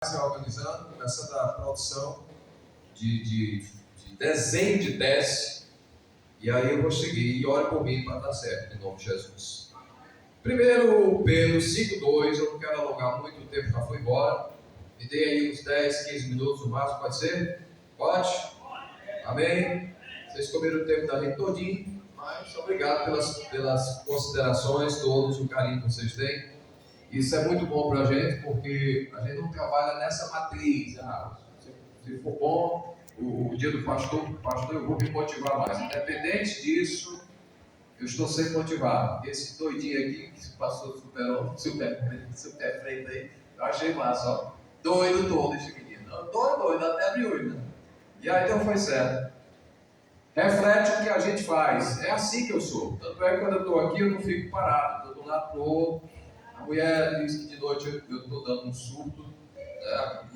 se organizando, começando a produção de desenho de tese, e aí eu vou seguir e ore por mim para dar certo, em nome de Jesus. Primeiro Pedro 5,2, eu não quero alongar muito, o tempo já foi embora, me dê aí uns 10, 15 minutos no máximo, pode ser? Pode? Amém? Vocês comeram o tempo da gente todinho, mas obrigado pelas considerações, todos, o carinho que vocês têm. Isso é muito bom para a gente, porque a gente não trabalha nessa matriz. Se for bom, o dia do pastor, eu vou me motivar mais. Independente disso, eu estou sempre motivado. Esse doidinho aqui, que passou super frente aí, eu achei massa, ó. Doido todo esse menino. Doido, até abriu, né? E aí então foi certo. Reflete o que a gente faz. É assim que eu sou. Tanto é que quando eu estou aqui, eu não fico parado. Estou do lado do outro. A mulher diz que de noite eu estou dando um surto, né?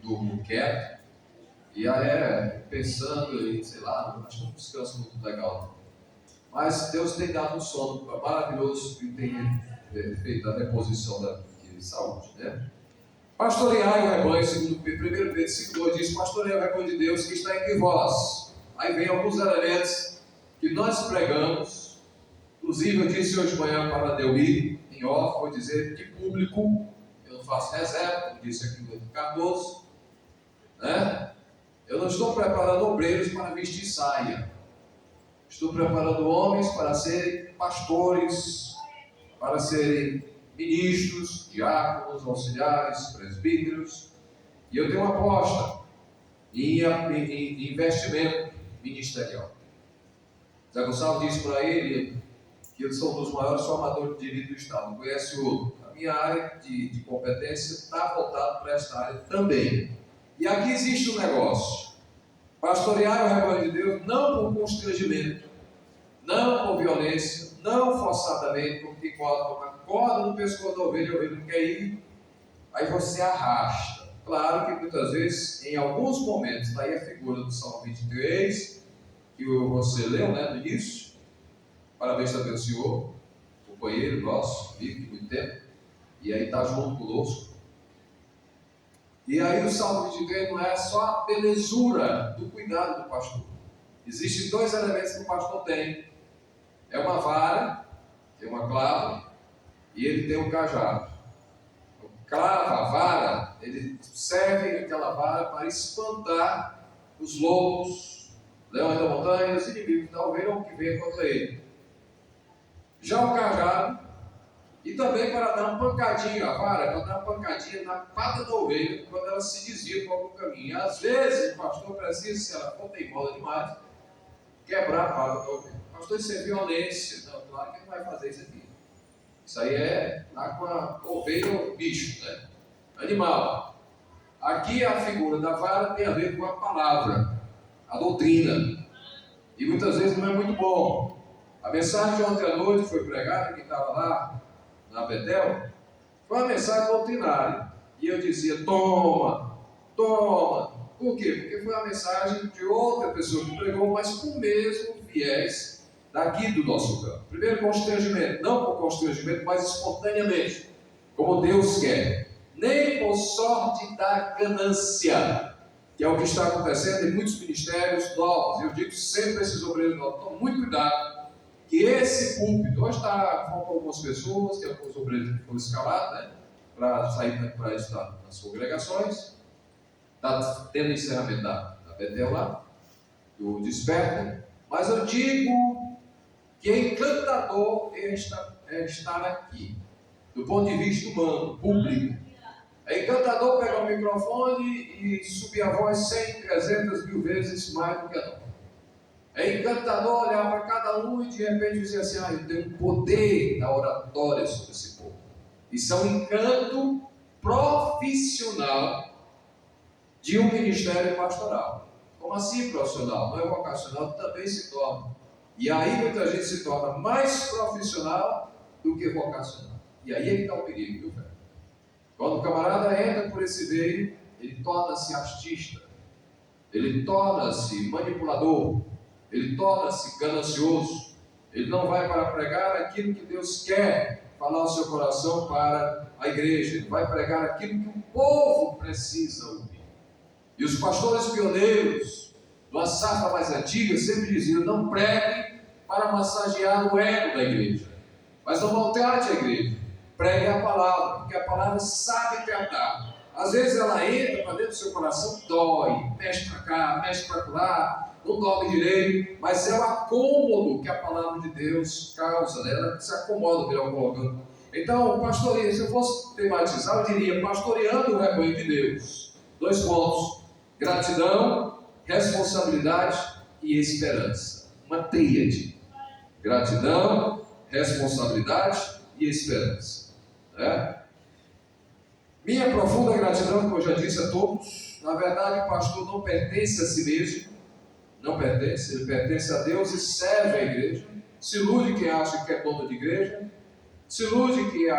Durmo quieto, e aí pensando em, sei lá, acho que não descanso muito legal. Mas Deus tem dado um sono maravilhoso e tem feito a reposição de saúde, né? Pastoreai o rebanho, segundo 1 Pedro 5,2 diz: pastoreai o rebanho de Deus que está entre vós. Aí vem alguns elementos que nós pregamos. Inclusive eu disse hoje de manhã para Delmi, em off, vou dizer de público, eu não faço reserva, como disse aqui o Cardoso, né? Eu não estou preparando obreiros para vestir saia, estou preparando homens para serem pastores, para serem ministros, diáconos, auxiliares, presbíteros, e eu tenho uma aposta em investimento ministerial. Zé Gonçalves disse para ele que eu sou um dos maiores formadores de direito do Estado, não conhece outro. A minha área de competência está voltada para esta área também. E aqui existe um negócio: pastorear o rebanho de Deus não por constrangimento, não por violência, não forçadamente, porque coloca uma corda no pescoço da ovelha, a ovelha não quer ir, aí você arrasta. Claro que muitas vezes, em alguns momentos, daí a figura do Salmo 23, que você leu, né, no início. Parabéns também ao senhor, companheiro nosso, amigo de muito tempo, e aí está junto conosco. E aí o Salmo 23 não é só a belezura do cuidado do pastor. Existem dois elementos que o pastor tem: é uma vara, tem uma clava, e ele tem um cajado. O clava, a vara, ele serve aquela vara para espantar os lobos, leões da montanha, os inimigos da ovelha ou que vêm contra ele. Já o cajado, e também para dar uma pancadinha, a vara, para dar uma pancadinha na pata da ovelha, quando ela se desvia por algum caminho. E às vezes o pastor precisa, se ela for teimosa demais, quebrar a pata da ovelha. Pastor, isso é violência. Não, claro que não vai fazer isso aqui. Isso aí é lá com a ovelha ou bicho, né? Animal. Aqui a figura da vara tem a ver com a palavra, a doutrina. E muitas vezes não é muito bom. A mensagem de ontem à noite foi pregada, quem estava lá na Betel, foi uma mensagem doutrinária. E eu dizia: toma. Por quê? Porque foi uma mensagem de outra pessoa que pregou, mas com o mesmo viés daqui do nosso campo. Primeiro, constrangimento. Não por constrangimento, mas espontaneamente, como Deus quer. Nem por sorte da ganância, que é o que está acontecendo em muitos ministérios novos. Eu digo sempre a esses obreiros novos: tome muito cuidado, que esse púlpito, hoje faltam algumas pessoas, tem alguns obreiros que foram escalados, né, para sair para estar nas congregações. Está tendo encerramento da Betel lá, do Desperta, mas eu digo que é encantador estar aqui, do ponto de vista humano, público. É encantador pegar o microfone e subir a voz 100, 300 mil vezes mais do que a nós. É encantador olhar para cada um e de repente dizer assim: eu tenho um poder da oratória sobre esse povo. Isso é um encanto profissional de um ministério pastoral. Como assim profissional? Não é vocacional, também se torna. E aí muita gente se torna mais profissional do que vocacional. E aí é que está o perigo, viu, velho? Quando o camarada entra por esse veio, ele torna-se artista, ele torna-se manipulador, ele torna-se ganancioso, ele não vai para pregar aquilo que Deus quer falar o seu coração para a igreja, ele vai pregar aquilo que o povo precisa ouvir. E os pastores pioneiros, uma safra mais antiga, sempre diziam: não pregue para massagear o ego da igreja, mas não maltrate a igreja, pregue a palavra, porque a palavra sabe tratar. Às vezes ela entra para dentro do seu coração, dói, mexe para cá, mexe para lá, não dorme direito, mas é o acômodo que a palavra de Deus causa, né? Ela se acomoda, melhor colocando. Então, pastoreio, se eu fosse tematizar, eu diria: pastoreando o rebanho de Deus. 2 pontos: gratidão, responsabilidade e esperança. Uma tríade: gratidão, responsabilidade e esperança, né? Minha profunda gratidão, como eu já disse a todos. Na verdade, o pastor não pertence a si mesmo, não pertence, ele pertence a Deus e serve a igreja. Se ilude quem acha que é dono de igreja, se ilude quem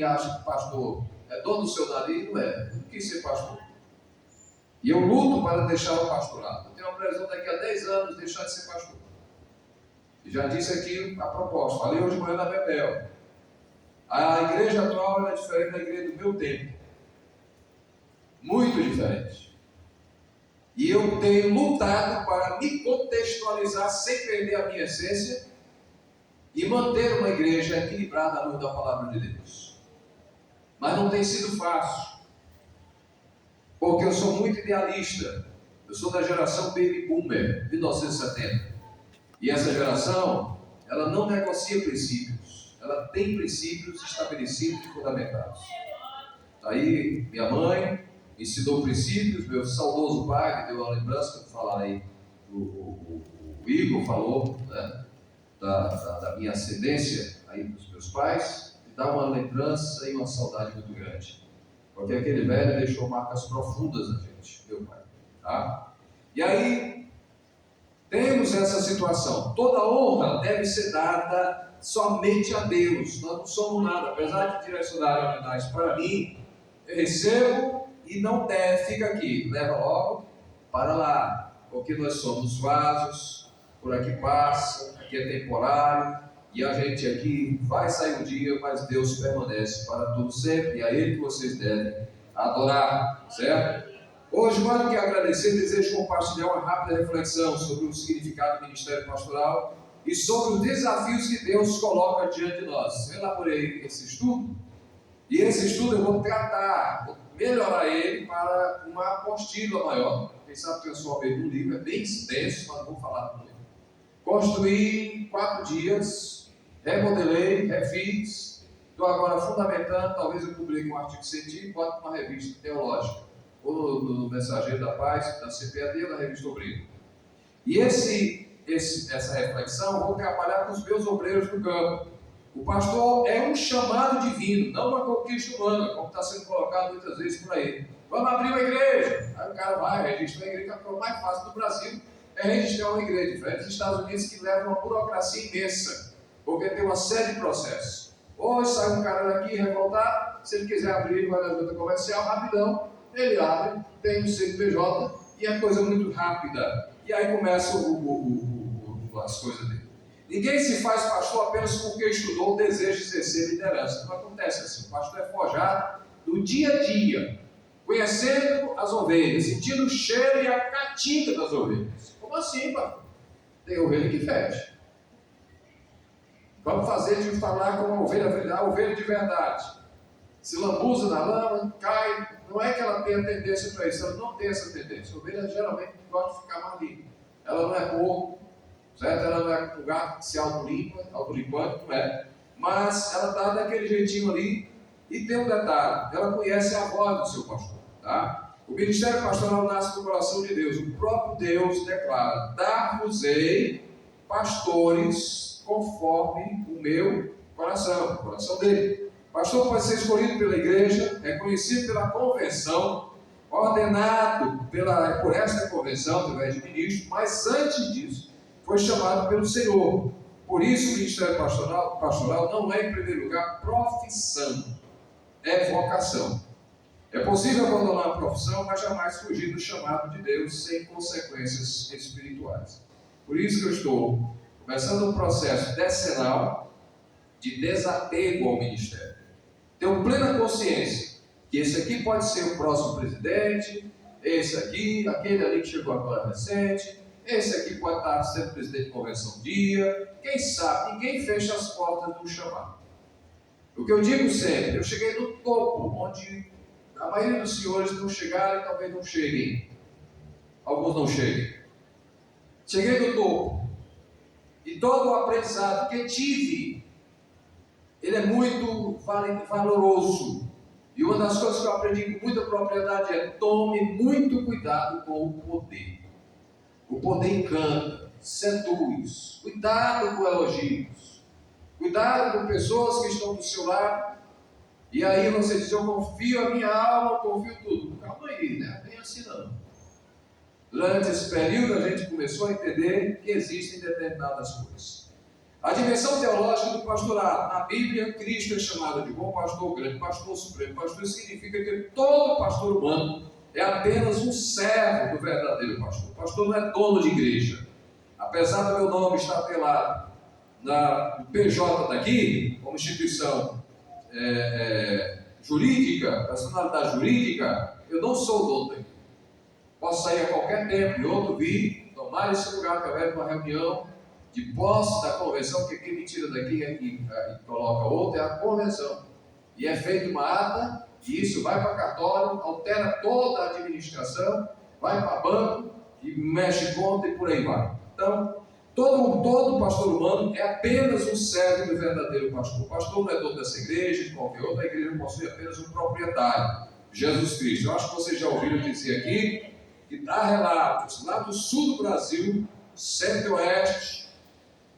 acha que pastor é dono do seu nariz. Não é, não quis ser pastor. E eu luto para deixar o pastorado. Eu tenho uma previsão daqui a 10 anos deixar de ser pastor. E já disse aqui a proposta, falei hoje de manhã na Bebel. A igreja atual é diferente da igreja do meu tempo. Muito diferente. E eu tenho lutado para me contextualizar sem perder a minha essência e manter uma igreja equilibrada à luz da palavra de Deus. Mas não tem sido fácil, porque eu sou muito idealista. Eu sou da geração Baby Boomer, 1970. E essa geração, ela não negocia princípios. Ela tem princípios estabelecidos e fundamentados. Aí, minha mãe me ensinou princípios, meu saudoso pai, que deu uma lembrança, que falaram aí, o Igor falou, né, da minha ascendência aí dos meus pais, e dá uma lembrança e uma saudade muito grande. Porque aquele velho deixou marcas profundas na gente, meu pai. Tá? E aí, temos essa situação. Toda honra deve ser dada somente a Deus. Nós não somos nada. Apesar de direcionar homenagem para mim, eu recebo e não deve, fica aqui, leva logo para lá, porque nós somos vasos, por aqui passa, aqui é temporário, e a gente aqui vai sair um dia, mas Deus permanece para tudo sempre, e a Ele que vocês devem adorar, certo? Hoje, mais do que agradecer, desejo compartilhar uma rápida reflexão sobre o significado do ministério pastoral e sobre os desafios que Deus coloca diante de nós. Eu elaborei esse estudo, e esse estudo eu vou tratar, vou melhorar ele para uma apostila maior. Quem sabe que eu sou meio do livro, é bem extenso, mas não vou falar tudo. Construí em 4 dias, remodelei, refiz, estou agora fundamentando, talvez eu publique um artigo científico, boto uma revista teológica, ou no Mensageiro da Paz, da CPAD, ou na Revista Obreiro. E essa reflexão eu vou trabalhar com os meus obreiros do campo. O pastor é um chamado divino, não uma conquista humana, como está sendo colocado muitas vezes por aí. Vamos abrir uma igreja. Aí o cara vai, registra uma igreja, que é a coisa mais fácil do Brasil é registrar uma igreja. Diferente dos Estados Unidos, que leva uma burocracia imensa, porque tem uma série de processos. Hoje sai um cara daqui revoltado, se ele quiser abrir, ele vai na junta comercial, rapidão, ele abre, tem um CNPJ e é coisa muito rápida. E aí começam as coisas dele. Ninguém se faz pastor apenas porque estudou ou deseja exercer liderança. Não acontece assim. O pastor é forjado do dia a dia, conhecendo as ovelhas, sentindo o cheiro e a catinga das ovelhas. Como assim, pastor? Tem ovelha que fede. Vamos fazer de falar como a ovelha de verdade. Se lambuza na lama, cai. Não é que ela tenha tendência para isso, ela não tem essa tendência. A ovelha geralmente gosta de ficar mais limpa. Ela não é porco, certo? Ela não é um gato que se autolimpa, autolimpante, não é. Mas ela está daquele jeitinho ali. E tem um detalhe: ela conhece a voz do seu pastor. Tá? O ministério pastoral nasce do coração de Deus. O próprio Deus declara: dar-vos-ei pastores conforme o meu coração, o coração dele. O pastor pode ser escolhido pela igreja, reconhecido pela convenção, ordenado por esta convenção, através de ministro, mas antes disso, foi chamado pelo Senhor. Por isso, o ministério pastoral não é, em primeiro lugar, profissão, é vocação. É possível abandonar a profissão, mas jamais fugir do chamado de Deus sem consequências espirituais. Por isso que eu estou começando um processo decenal de desapego ao ministério. Tenho plena consciência que esse aqui pode ser o próximo presidente, esse aqui, aquele ali que chegou agora recente, esse aqui pode estar sendo presidente de convenção um dia, quem sabe, ninguém fecha as portas do chamado. O que eu digo sempre, eu cheguei no topo, onde a maioria dos senhores não chegaram e talvez não cheguem. Alguns não cheguem. Cheguei no topo. E todo o aprendizado que tive, ele é muito valoroso. E uma das coisas que eu aprendi com muita propriedade é: tome muito cuidado com o poder. O poder encanta, seduz. Cuidado com elogios. Cuidado com pessoas que estão do seu lado. E aí você diz: eu confio a minha alma, eu confio tudo. Calma aí, né? Não é assim não. Durante esse período a gente começou a entender que existem determinadas coisas. A dimensão teológica do pastorado. Na Bíblia, Cristo é chamado de bom pastor, grande pastor, supremo pastor. Significa que todo pastor humano é apenas um servo do verdadeiro pastor. O pastor não é dono de igreja. Apesar do meu nome estar apelado no PJ daqui, como instituição jurídica, personalidade jurídica, eu não sou dono daqui. Posso sair a qualquer tempo e outro vir, tomar esse lugar através de uma reunião de posse da convenção, que quem me tira daqui e coloca outra é a convenção. E é feita uma ata, e isso vai para cartório, altera toda a administração, vai para banco, e mexe conta e por aí vai. Então, todo pastor humano é apenas um servo do verdadeiro pastor. O pastor não é dono dessa igreja, de qualquer outra, a igreja possui apenas um proprietário, Jesus Cristo. Eu acho que vocês já ouviram dizer aqui que há relatos lá do sul do Brasil, centro-oeste,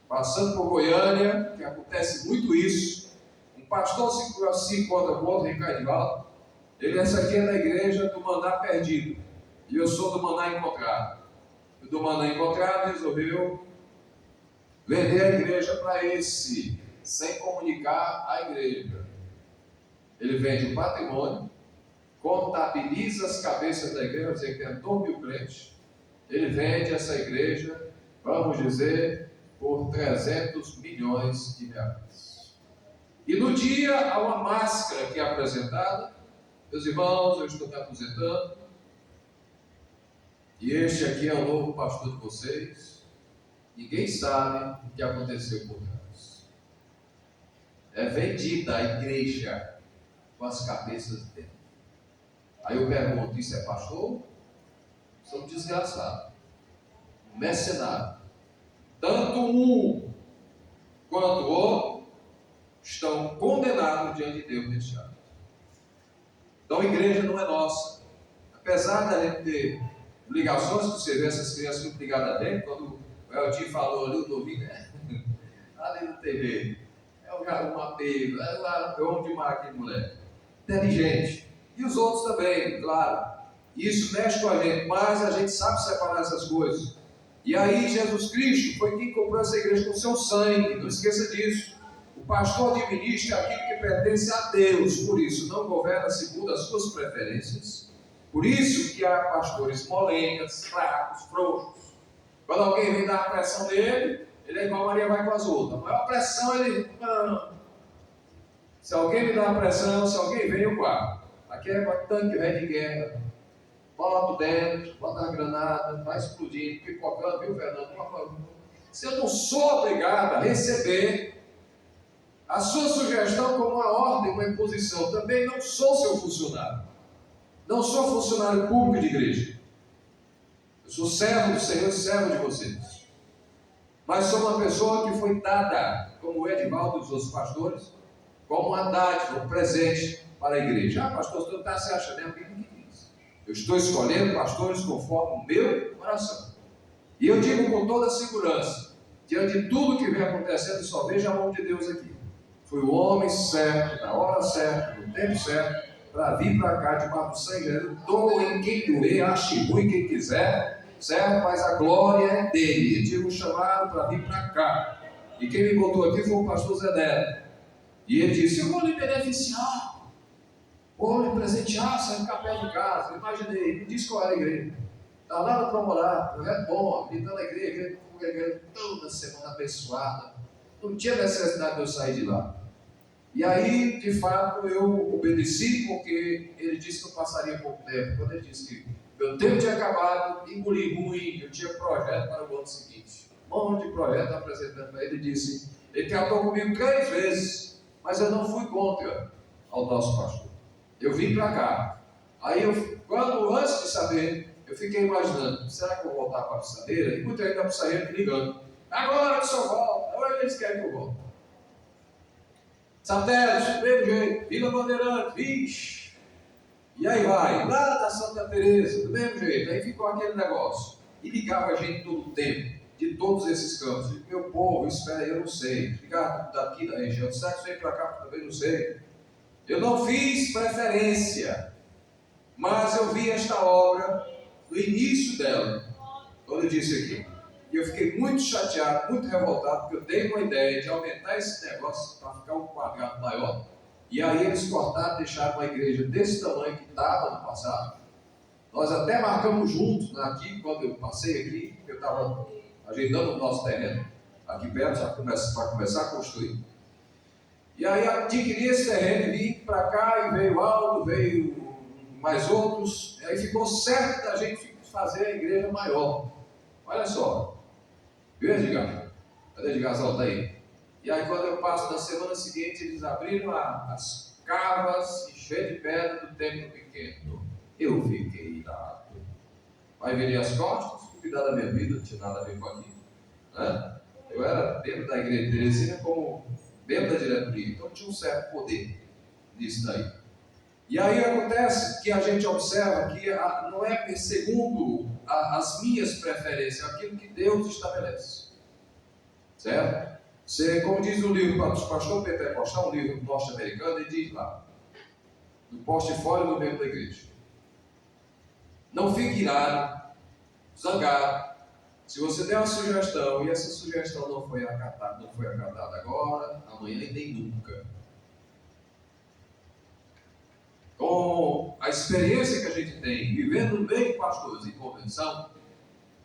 passando por Goiânia, que acontece muito isso. Um pastor se encontra com outro, Ricardo Edivaldo. Essa aqui é da igreja do Maná Perdido, e eu sou do Maná Encontrado. O do Maná Encontrado resolveu vender a igreja para esse, sem comunicar a igreja. Ele vende o patrimônio, contabiliza as cabeças da igreja, dizer que tem 2.000 crentes. Ele vende essa igreja, vamos dizer, por 300 milhões de reais. E no dia há uma máscara que é apresentada: meus irmãos, eu estou me aposentando, e este aqui é o novo pastor de vocês. Ninguém sabe o que aconteceu por trás. É vendida a igreja com as cabeças dele. Aí eu pergunto: isso é pastor? São desgraçados, mercenários. Tanto um quanto o outro estão condenados diante de Deus neste ato. Então a igreja não é nossa. Apesar da gente ter ligações, que você vê essas crianças muito ligadas a dentro, quando o Eltinho falou ali, o Domingo, ali na TV, é um apego, é o homem de máquina, moleque, inteligente. E os outros também, claro. Isso mexe com a gente, mas a gente sabe separar essas coisas. E aí Jesus Cristo foi quem comprou essa igreja com o seu sangue, não esqueça disso. O pastor administra aquilo que pertence a Deus, por isso não governa segundo as suas preferências. Por isso que há pastores molengas, fracos, frouxos. Quando alguém vem dar a pressão nele, ele é igual a Maria vai com as outras. A maior pressão ele... Não. Se alguém me dá a pressão, se alguém vem, eu guardo. Aqui é tanque velho de guerra. Bota dentro, bota a granada, vai explodindo, pipocando, viu, Fernando? Se eu não sou obrigado a receber a sua sugestão como uma ordem, uma imposição, também não sou seu funcionário. Não sou funcionário público de igreja. Eu sou servo do Senhor e servo de vocês. Mas sou uma pessoa que foi dada, como o Edivaldo e os outros pastores, como uma dádiva, um presente para a igreja. Pastor, você está se achando, é a Bíblia que diz. Eu estou escolhendo pastores conforme o meu coração. E eu digo com toda a segurança, diante de tudo que vem acontecendo, só vejo a mão de Deus aqui. Foi o homem certo, na hora certa, no tempo certo, para vir para cá, debaixo do sangue de Jesus. Doe quem doer, ache ruim quem quiser, certo? Mas a glória é dele. Ele tive um chamado para vir para cá. E quem me botou aqui foi o pastor Zé Neto. E ele disse: eu vou lhe beneficiar, vou lhe presentear, você vai ficar perto de casa. Eu imaginei, me disse qual era a igreja. Está lá no Promorar, projeto bom, habitando a igreja toda semana abençoada. Não tinha necessidade de eu sair de lá. E aí, de fato, eu obedeci, porque ele disse que eu passaria pouco tempo. Quando ele disse que meu tempo tinha acabado, engoli ruim, eu tinha projeto para o ano seguinte. Um monte de projeto apresentando para ele. Ele disse, ele tratou comigo 3 vezes, mas eu não fui contra ao nosso pastor. Eu vim para cá. Aí, antes de saber, eu fiquei imaginando, será que eu vou voltar para a pisadeira? E muita gente da pisadeira me ligando, agora que o senhor volta, agora eles querem que eu volte. Satélite, do mesmo jeito, Vila Bandeirante, vixe. E aí vai, lá da Santa Teresa, do mesmo jeito, aí ficou aquele negócio. E ligava a gente todo o tempo, de todos esses campos. E, meu povo, espera aí, eu não sei. Ligava daqui da região, será que você vem para cá? Também não sei. Eu não fiz preferência, mas eu vi esta obra no início dela, quando eu disse aqui. E eu fiquei muito chateado, muito revoltado, porque eu dei uma ideia de aumentar esse negócio para ficar um quadrado maior. E aí eles cortaram, deixaram uma igreja desse tamanho que estava no passado. Nós até marcamos juntos aqui, quando eu passei aqui, eu estava ajeitando o nosso terreno, aqui perto, para começar a construir. E aí adquiri esse terreno e vim para cá, e veio Aldo, veio mais outros, e aí ficou certo da gente fazer a igreja maior. Olha só, viu, Edgar? Cadê Edgarzão? Está aí. E aí quando eu passo na semana seguinte, eles abriram as cavas e cheio de pedra do templo pequeno. Eu fiquei irado. Vai virar as costas, cuidar da minha vida, não tinha nada a ver com aquilo. Né? Eu era membro da igreja de Teresina como membro da diretoria, então tinha um certo poder nisso daí. E aí acontece que a gente observa que não é segundo as minhas preferências, é aquilo que Deus estabelece. Certo? Como diz o livro dos pastor pentecostal, um livro norte-americano, ele diz lá, no portfólio do membro da igreja: não fique irado, zangado, se você der uma sugestão e essa sugestão não foi acatada agora, amanhã e nem nunca. Com a experiência que a gente tem, vivendo no meio de pastores em convenção,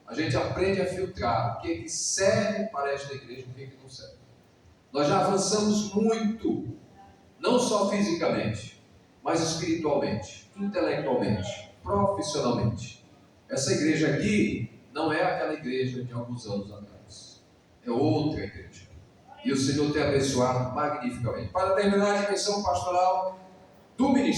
a gente aprende a filtrar o que é que serve para esta igreja e o que é que não serve. Nós já avançamos muito, não só fisicamente, mas espiritualmente, intelectualmente, profissionalmente. Essa igreja aqui não é aquela igreja de alguns anos atrás, é outra igreja. E o Senhor tem abençoado magnificamente. Para terminar a dimensão pastoral do ministério,